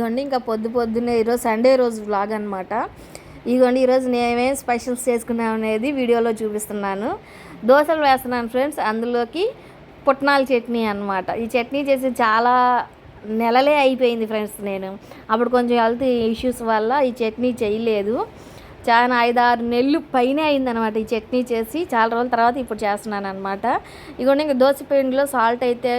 ఇదిగోండి ఇంకా పొద్దున్నే ఈరోజు సండే రోజు వ్లాగ్ అనమాట. ఇదిగోండి ఈరోజు నేనేం స్పెషల్స్ చేసుకున్నాం అనేది వీడియోలో చూపిస్తున్నాను. దోశలు వేస్తున్నాను ఫ్రెండ్స్, అందులోకి పుట్నాల చట్నీ అనమాట. ఈ చట్నీ చేసి చాలా నెలలే అయిపోయింది ఫ్రెండ్స్. నేను అప్పుడు కొంచెం హెల్త్ ఇష్యూస్ వల్ల ఈ చట్నీ చేయలేదు. చాలా 5-6 నెలలు పైనే అయిందనమాట ఈ చట్నీ చేసి. చాలా రోజుల తర్వాత ఇప్పుడు చేస్తున్నాను అనమాట. ఇదిగోండి ఇంకా దోశ పిండిలో సాల్ట్ అయితే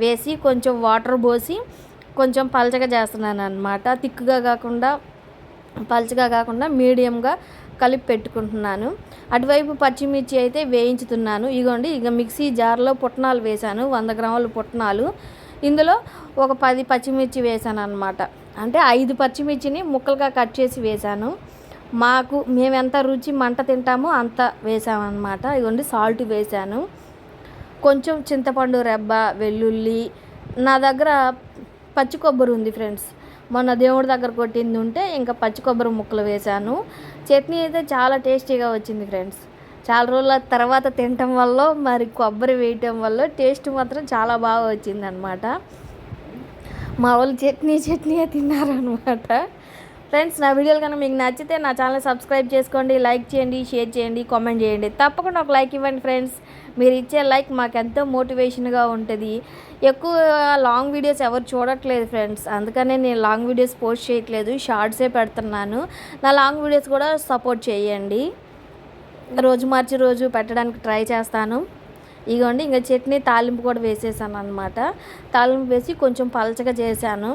వేసి కొంచెం వాటర్ పోసి కొంచెం పలచగా చేస్తున్నాను అనమాట. థిక్గా కాకుండా పలచగా కాకుండా మీడియంగా కలిపి పెట్టుకుంటున్నాను. అటువైపు పచ్చిమిర్చి అయితే వేయించుతున్నాను. ఇదిగోండి ఇక మిక్సీ జార్లో పుట్నాలు వేశాను, 100 గ్రాముల పుట్నాలు. ఇందులో ఒక 10 పచ్చిమిర్చి వేశాను అనమాట. అంటే 5 పచ్చిమిర్చిని ముక్కలుగా కట్ చేసి వేశాను. మేము ఎంత రుచి మంట తింటామో అంత వేసామన్నమాట. ఇదిగోండి సాల్ట్ వేశాను, కొంచెం చింతపండు రెబ్బ, వెల్లుల్లి, నా దగ్గర పచ్చి కొబ్బరి ఉంది ఫ్రెండ్స్, మొన్న దేవుడి దగ్గర కొట్టింది ఉంటే ఇంకా పచ్చి కొబ్బరి ముక్కలు వేశాను. చట్నీ అయితే చాలా టేస్టీగా వచ్చింది ఫ్రెండ్స్. చాలా రోజుల తర్వాత తినటం వల్ల మరి కొబ్బరి వేయటం వల్ల టేస్ట్ మాత్రం చాలా బాగా వచ్చిందనమాట. మా వాళ్ళు చట్నీ తిన్నారనమాట. ఫ్రెండ్స్, నా వీడియోలు కనుక మీకు నచ్చితే నా ఛానల్ సబ్స్క్రైబ్ చేసుకోండి, లైక్ చేయండి, షేర్ చేయండి, కామెంట్ చేయండి. తప్పకుండా ఒక లైక్ ఇవ్వండి ఫ్రెండ్స్. మీరు ఇచ్చే లైక్ మాకు ఎంతో మోటివేషన్గా ఉంటుంది. ఎక్కువ లాంగ్ వీడియోస్ ఎవరు చూడట్లేదు ఫ్రెండ్స్, అందుకనే నేను లాంగ్ వీడియోస్ పోస్ట్ చేయట్లేదు, షార్ట్సే పెడుతున్నాను. నా లాంగ్ వీడియోస్ కూడా సపోర్ట్ చేయండి. రోజు మార్చి రోజు పెట్టడానికి ట్రై చేస్తాను. ఇదిగోండి ఇంకా చట్నీ తాలింపు కూడా వేసేసాను అనమాట. తాలింపు వేసి కొంచెం పలచగా చేశాను.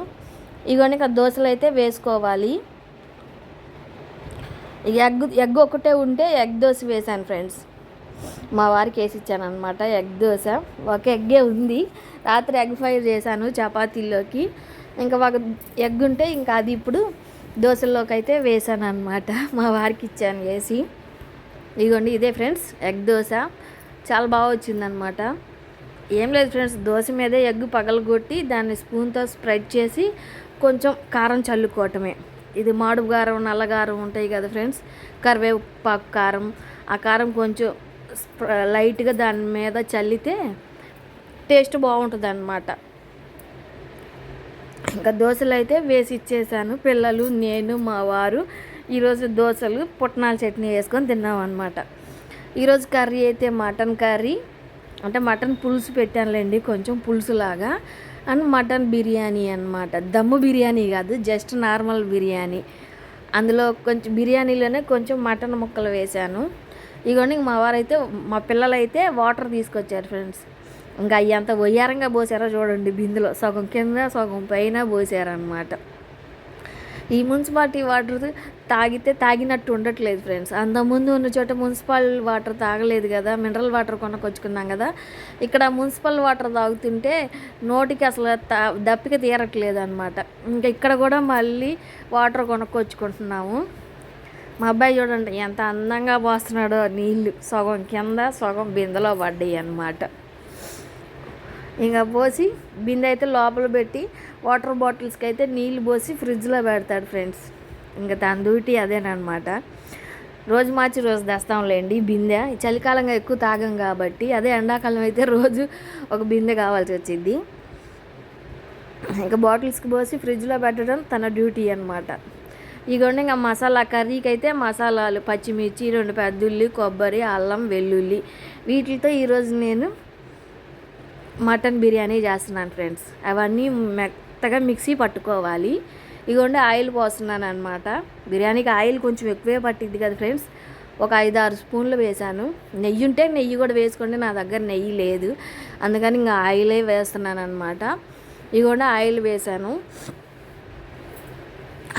ఇవన్నీ ఇంకా దోశలు అయితే వేసుకోవాలి. ఎగ్ ఒకటే ఉంటే ఎగ్ దోశ వేసాను ఫ్రెండ్స్. మా వారికి వేసి ఇచ్చాను అనమాట ఎగ్ దోశ. ఒక ఎగ్గే ఉంది, రాత్రి ఎగ్ ఫ్రై చేశాను చపాతీల్లోకి. ఇంకా ఒక ఎగ్ ఉంటే ఇంకా అది ఇప్పుడు దోశల్లోకి అయితే వేసాను అనమాట. మా వారికి ఇచ్చాను వేసి. ఇదిగోండి ఇదే ఫ్రెండ్స్ ఎగ్ దోశ, చాలా బాగా వచ్చిందనమాట. ఏం లేదు ఫ్రెండ్స్, దోశ మీదే ఎగ్ పగలగొట్టి దాన్ని స్పూన్తో స్ప్రెడ్ చేసి కొంచెం కారం చల్లుకోవటమే. ఇది మాడుపు కారం, నల్లగారం ఉంటాయి కదా ఫ్రెండ్స్, కరివేపాకు కారం. ఆ కారం కొంచెం లైట్గా దాని మీద చల్లితే టేస్ట్ బాగుంటుంది అన్నమాట. ఇంకా దోశలు అయితే వేసి ఇచ్చేసాను. పిల్లలు, నేను, మా వారు ఈరోజు దోశలు పుట్నాల చట్నీ వేసుకొని తిన్నాం అనమాట. ఈరోజు కర్రీ అయితే మటన్ కర్రీ, అంటే మటన్ పులుసు పెట్టానులేండి, కొంచెం పులుసులాగా. అండ్ మటన్ బిర్యానీ అనమాట. దమ్ము బిర్యానీ కాదు, జస్ట్ నార్మల్ బిర్యానీ. అందులో కొంచెం బిర్యానీలోనే కొంచెం మటన్ ముక్కలు వేశాను. ఇగోండి మా వారైతే, మా పిల్లలైతే వాటర్ తీసుకొచ్చారు ఫ్రెండ్స్. ఇంకా అవి అంత వయ్యారంగా పోసారో చూడండి, బిందులో సగం కింద సగం పైన పోసారనమాట. ఈ మున్సిపాలిటీ వాటర్ తాగినట్టు ఉండట్లేదు ఫ్రెండ్స్. అంతకుముందు ఉన్న చోట మున్సిపల్ వాటర్ తాగలేదు కదా, మినరల్ వాటర్ కొనుక్కొచ్చుకున్నాం కదా. ఇక్కడ మున్సిపల్ వాటర్ తాగుతుంటే నోటికి అసలు దప్పిక తీరట్లేదు అనమాట. ఇంకా ఇక్కడ కూడా మళ్ళీ వాటర్ కొనుక్కొచ్చుకుంటున్నాము. మా అబ్బాయి చూడండి ఎంత అందంగా పోస్తున్నాడో నీళ్ళు, సగం కింద సగం బిందెలో పడ్డాయి అన్నమాట. ఇంకా పోసి బిందె అయితే లోపల పెట్టి వాటర్ బాటిల్స్కి అయితే నీళ్ళు పోసి ఫ్రిడ్జ్లో పెడతాడు ఫ్రెండ్స్. ఇంకా దాని డ్యూటీ అదేనమాట. రోజు మార్చి రోజు తెస్తాంలేండి బిందె. చలికాలంగా ఎక్కువ తాగం కాబట్టి, అదే ఎండాకాలం అయితే రోజు ఒక బిందె కావాల్సి వచ్చింది. ఇంకా బాటిల్స్కి పోసి ఫ్రిడ్జ్లో పెట్టడం తన డ్యూటీ అనమాట. ఇదిగోండి ఇంకా మసాలా కర్రీకి అయితే మసాలాలు పచ్చిమిర్చి, 2 పెద్దుల్లి, కొబ్బరి, అల్లం, వెల్లుల్లి, వీటితో ఈరోజు నేను మటన్ బిర్యానీ చేస్తున్నాను ఫ్రెండ్స్. అవన్నీ మెత్తగా మిక్సీ పట్టుకోవాలి. ఇదిగోండి ఆయిల్ పోస్తున్నాను అనమాట. బిర్యానీకి ఆయిల్ కొంచెం ఎక్కువే పట్టింది కదా ఫ్రెండ్స్, ఒక 5-6 స్పూన్లు వేసాను. నెయ్యి ఉంటే నెయ్యి కూడా వేసుకోండి, నా దగ్గర నెయ్యి లేదు, అందుకని ఇంకా ఆయిలే వేస్తున్నాను అనమాట. ఇదిగోండి ఆయిల్ వేసాను.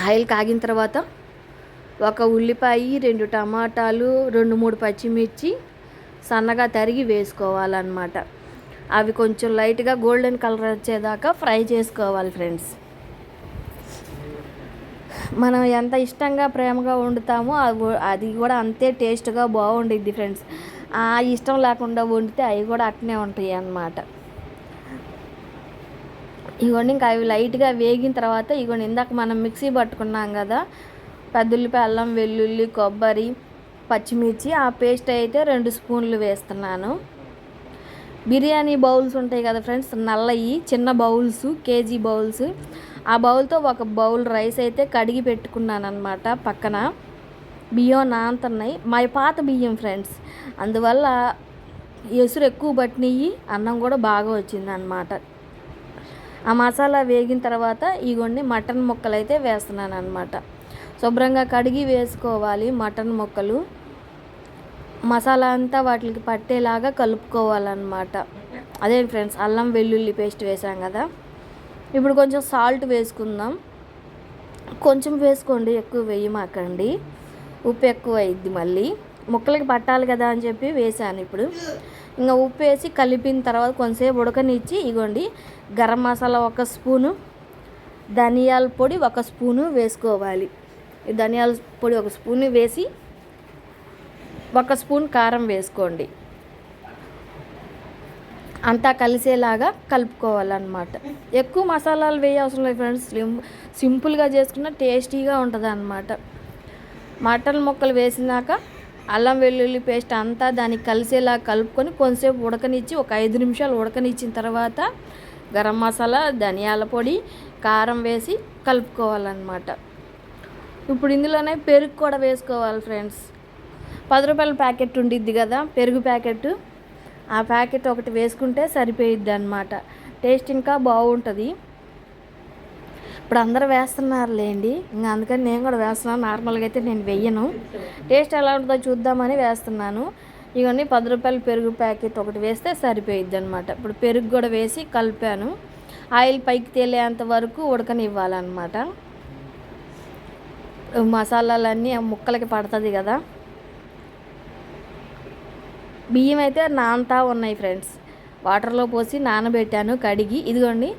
ఆయిల్ కాగిన తర్వాత ఒక ఉల్లిపాయ, 2 టమాటాలు, 2-3 పచ్చిమిర్చి సన్నగా తరిగి వేసుకోవాలన్నమాట. అవి కొంచెం లైట్గా గోల్డెన్ కలర్ వచ్చేదాకా ఫ్రై చేసుకోవాలి ఫ్రెండ్స్. మనం ఎంత ఇష్టంగా ప్రేమగా వండుతామో అది కూడా అంతే టేస్ట్గా బాగుండిద్ది ఫ్రెండ్స్. ఆ ఇష్టం లేకుండా వండితే అవి కూడా అట్నే ఉంటాయి అన్నమాట. ఇవన్నీ ఇంకా అవి లైట్గా వేగిన తర్వాత ఇవన్నీ ఇందాక మనం మిక్సీ పట్టుకున్నాం కదా, పెద్దుల్లిపాయ, అల్లం, వెల్లుల్లి, కొబ్బరి, పచ్చిమిర్చి, ఆ పేస్ట్ అయితే 2 స్పూన్లు వేస్తున్నాను. బిర్యానీ బౌల్స్ ఉంటాయి కదా ఫ్రెండ్స్, నల్లయి చిన్న బౌల్స్, కేజీ బౌల్స్, ఆ బౌల్తో ఒక బౌల్ రైస్ అయితే కడిగి పెట్టుకున్నాను అనమాట. పక్కన బియ్యం నానుతున్నాయి, మా పాత బియ్యం ఫ్రెండ్స్, అందువల్ల ఎసురు ఎక్కువ పట్టినవి, అన్నం కూడా బాగా వచ్చిందనమాట. ఆ మసాలా వేగిన తర్వాత ఇగోండి మటన్ ముక్కలు అయితే వేస్తున్నాను అనమాట. శుభ్రంగా కడిగి వేసుకోవాలి మటన్ ముక్కలు. మసాలా అంతా వాటికి పట్టేలాగా కలుపుకోవాలన్నమాట. అదే ఫ్రెండ్స్, అల్లం వెల్లుల్లి పేస్ట్ వేసాం కదా. ఇప్పుడు కొంచెం సాల్ట్ వేసుకుందాం. కొంచెం వేసుకోండి, ఎక్కువ వేయమాకండి, ఉప్పు ఎక్కువ అయింది. మళ్ళీ ముక్కలకి పట్టాలి కదా అని చెప్పి వేసాను. ఇప్పుడు ఇంకా ఉప్పు వేసి కలిపిన తర్వాత కొంచెంసేపు ఉడకనిచ్చి ఇగోండి గరం మసాలా 1 స్పూను, ధనియాల పొడి 1 స్పూను వేసుకోవాలి. ఈ ధనియాల పొడి 1 స్పూను వేసి 1 స్పూన్ కారం వేసుకోండి. అంతా కలిసేలాగా కలుపుకోవాలన్నమాట. ఎక్కువ మసాలాలు వేయ అవసరం లేదు ఫ్రెండ్స్, సింపుల్గా చేసుకున్న టేస్టీగా ఉంటుంది అన్నమాట. మటన్ ముక్కలు వేసినాక అల్లం వెల్లుల్లి పేస్ట్ అంతా దానికి కలిసేలా కలుపుకొని కొంచెంసేపు ఉడకనిచ్చి ఒక 5 నిమిషాలు ఉడకనిచ్చిన తర్వాత గరం మసాలా, ధనియాల పొడి, కారం వేసి కలుపుకోవాలన్నమాట. ఇప్పుడు ఇందులోనే పెరుగు కూడా వేసుకోవాలి ఫ్రెండ్స్. 10 రూపాయల ప్యాకెట్ ఉండిద్ది కదా పెరుగు ప్యాకెట్, ఆ ప్యాకెట్ ఒకటి వేసుకుంటే సరిపోయిద్ది అన్నమాట. టేస్ట్ ఇంకా బాగుంటుంది. ఇప్పుడు అందరూ వేస్తున్నారులేండి, ఇంకా అందుకని నేను కూడా వేస్తున్నాను. నార్మల్గా అయితే నేను వెయ్యను, టేస్ట్ ఎలా ఉంటుందో చూద్దామని వేస్తున్నాను. ఇవన్నీ 10 రూపాయల పెరుగు ప్యాకెట్ ఒకటి వేస్తే సరిపోయిద్ది అనమాట. ఇప్పుడు పెరుగు కూడా వేసి కలిపాను. ఆయిల్ పైకి తేలేంత వరకు ఉడకనివ్వాలన్నమాట. మసాలాలన్నీ ఆ ముక్కలకి పడుతుంది కదా. బియ్యం అయితే నానతా ఉన్నాయి ఫ్రెండ్స్, వాటర్లో పోసి నానబెట్టాను కడిగి. ఇదిగోండి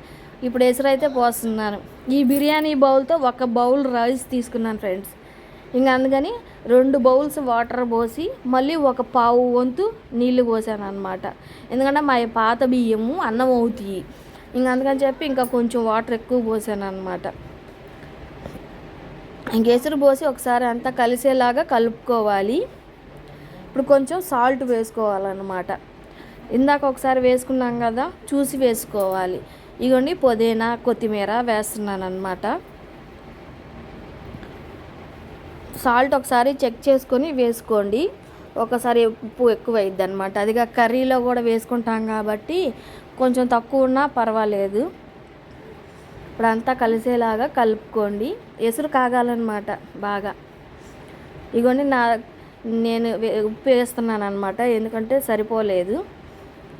ఇప్పుడు ఎసురు అయితే పోస్తున్నాను. ఈ బిర్యానీ బౌల్తో 1 బౌల్ రైస్ తీసుకున్నాను ఫ్రెండ్స్. ఇంకా అందుకని 2 బౌల్స్ వాటర్ పోసి మళ్ళీ 1/4 వంతు నీళ్ళు పోసాను అనమాట. ఎందుకంటే మా పాత బియ్యము అన్నం అవుతాయి, ఇంకా అందుకని చెప్పి ఇంకా కొంచెం వాటర్ ఎక్కువ పోసాను అనమాట. ఇంక ఎసురు పోసి ఒకసారి అంతా కలిసేలాగా కలుపుకోవాలి. ఇప్పుడు కొంచెం సాల్ట్ వేసుకోవాలన్నమాట. ఇందాక ఒకసారి వేసుకున్నాం కదా, చూసి వేసుకోవాలి. ఇగోండి పుదీనా, కొత్తిమీర వేస్తున్నాను అనమాట. సాల్ట్ ఒకసారి చెక్ చేసుకొని వేసుకోండి, ఒకసారి ఉప్పు ఎక్కువ అయింది అనమాట. అదిగా కర్రీలో కూడా వేసుకుంటాం కాబట్టి కొంచెం తక్కువ ఉన్నా పర్వాలేదు. ఇప్పుడు అంతా కలిసేలాగా కలుపుకోండి. ఎసురు కాగాలన్నమాట బాగా. ఇగోండి నేను ఉప్పు వేస్తున్నాను అనమాట, ఎందుకంటే సరిపోలేదు.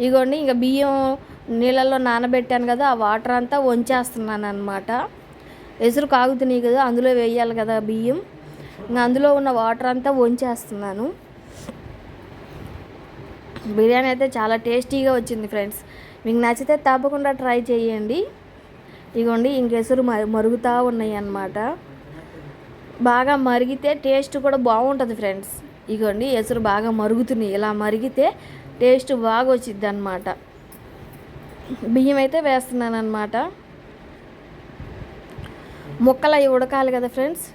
ఇగోండి ఇంకా బియ్యం నీళ్ళల్లో నానబెట్టాను కదా, ఆ వాటర్ అంతా వంచేస్తున్నాను అనమాట. ఎసురు కాగుతున్నాయి కదా, అందులో వేయాలి కదా బియ్యం, ఇంకా అందులో ఉన్న వాటర్ అంతా వంచేస్తున్నాను. బిర్యానీ అయితే చాలా టేస్టీగా వచ్చింది ఫ్రెండ్స్. మీకు నచ్చితే తప్పకుండా ట్రై చేయండి. ఇగోండి ఇంకెసురు మరుగుతూ ఉన్నాయి అన్నమాట. బాగా మరిగితే టేస్ట్ కూడా బాగుంటుంది ఫ్రెండ్స్. ఇగోండి ఎసురు బాగా మరుగుతున్నాయి, ఇలా మరిగితే టేస్ట్ బాగా వచ్చిద్ది అన్నమాట. బియ్యం అయితే వేస్తున్నాను అనమాట. ముక్కలు అవి ఉడకాలి కదా ఫ్రెండ్స్.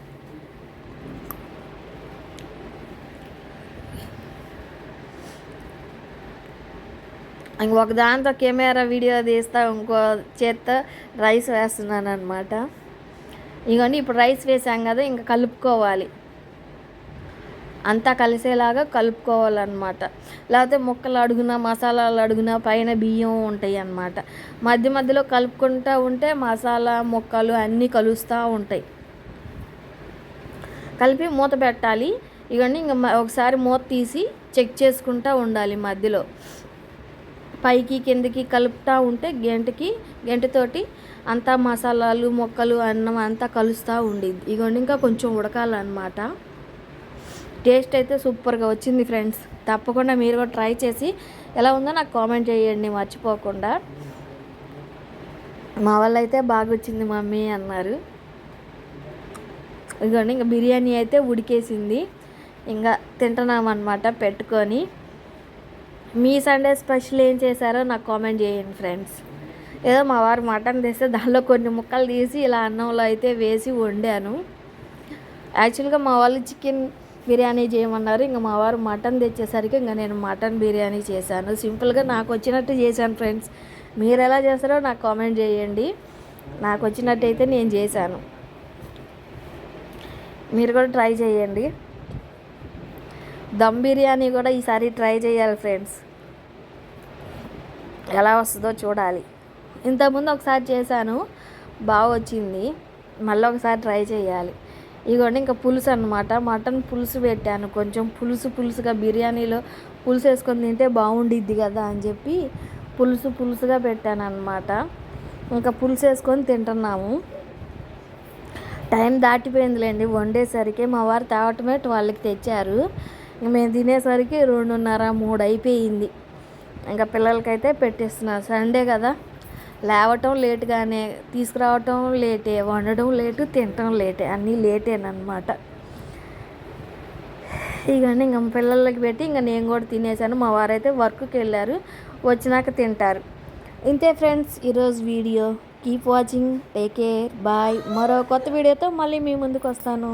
ఇంకొక దాంతో కెమెరా వీడియో తీస్తా, ఇంకో చేత్తో రైస్ వేస్తున్నాను అనమాట. ఇవన్నీ ఇప్పుడు రైస్ వేసాం కదా, ఇంకా కలుపుకోవాలి, అంతా కలిసేలాగా కలుపుకోవాలన్నమాట. లేకపోతే ముక్కలు అడుగున, మసాలాలు అడుగున పైన బియ్యం ఉంటాయి అన్నమాట. మధ్య మధ్యలో కలుపుకుంటూ ఉంటే మసాలా ముక్కలు అన్నీ కలుస్తూ ఉంటాయి. కలిపి మూత పెట్టాలి. ఇవన్నీ ఇంకా ఒకసారి మూత తీసి చెక్ చేసుకుంటూ ఉండాలి. మధ్యలో పైకి కిందకి కలుపుతూ ఉంటే గంటతోటి అంతా మసాలాలు, ముక్కలు, అన్నం అంతా కలుస్తూ ఉండిద్ది. ఇగోండి ఇంకా కొంచెం ఉడకాలన్నమాట. టేస్ట్ అయితే సూపర్గా వచ్చింది ఫ్రెండ్స్. తప్పకుండా మీరు కూడా ట్రై చేసి ఎలా ఉందో నాకు కామెంట్ చేయండి మర్చిపోకుండా. మా వాళ్ళు అయితే బాగా వచ్చింది మమ్మీ అన్నారు. ఇదిగోండి ఇంకా బిర్యానీ అయితే ఉడికేసింది, ఇంకా తింటున్నామన్నమాట పెట్టుకొని. మీ సండే స్పెషల్ ఏం చేశారో నాకు కామెంట్ చేయండి ఫ్రెండ్స్. ఏదో మా వారు మటన్ తెస్తే దానిలో కొన్ని ముక్కలు తీసి ఇలా అన్నంలో అయితే వేసి వండాను. యాక్చువల్గా మా వాళ్ళు చికెన్ బిర్యానీ చేయమన్నారు, ఇంకా మా వారు మటన్ తెచ్చేసరికి ఇంకా నేను మటన్ బిర్యానీ చేశాను. సింపుల్గా నాకు వచ్చినట్టు చేశాను ఫ్రెండ్స్. మీరు ఎలా చేస్తారో నాకు కామెంట్ చేయండి. నాకు వచ్చినట్టయితే నేను చేశాను. మీరు కూడా ట్రై చేయండి. దమ్ బిర్యానీ కూడా ఈసారి ట్రై చేయాలి ఫ్రెండ్స్. ఎలా వస్తుందో చూడాలి. ఇంతకుముందు ఒకసారి చేశాను, బాగా వచ్చింది. మళ్ళీ ఒకసారి ట్రై చేయాలి. ఇదిగోండి ఇంకా పులుసు అనమాట. మటన్ పులుసు పెట్టాను. కొంచెం పులుసుగా బిర్యానీలో పులుసు వేసుకొని తింటే బాగుండిద్ది కదా అని చెప్పి పులుసుగా పెట్టాను అనమాట. ఇంకా పులుసు వేసుకొని తింటున్నాము. టైం దాటిపోయిందిలేండి. వండేసరికి మా వారు తేవటమే 12కి తెచ్చారు. మేము తినేసరికి 2:30, 3 అయిపోయింది. ఇంకా పిల్లలకైతే పెట్టేస్తున్నాను. సండే కదా, లేవటం లేటుగానే, తీసుకురావటం లేటే, వండడం లేటు, తినటం లేటే, అన్నీ లేటేనమాట. ఇవన్నీ ఇంకా పిల్లలకి పెట్టి ఇంకా నేను కూడా తినేసాను. మా వారైతే వర్క్కి వెళ్ళారు, వచ్చినాక తింటారు. ఇంతే ఫ్రెండ్స్ ఈరోజు video. Keep watching, take care, bye. మరో కొత్త వీడియోతో మళ్ళీ మీ ముందుకు వస్తాను.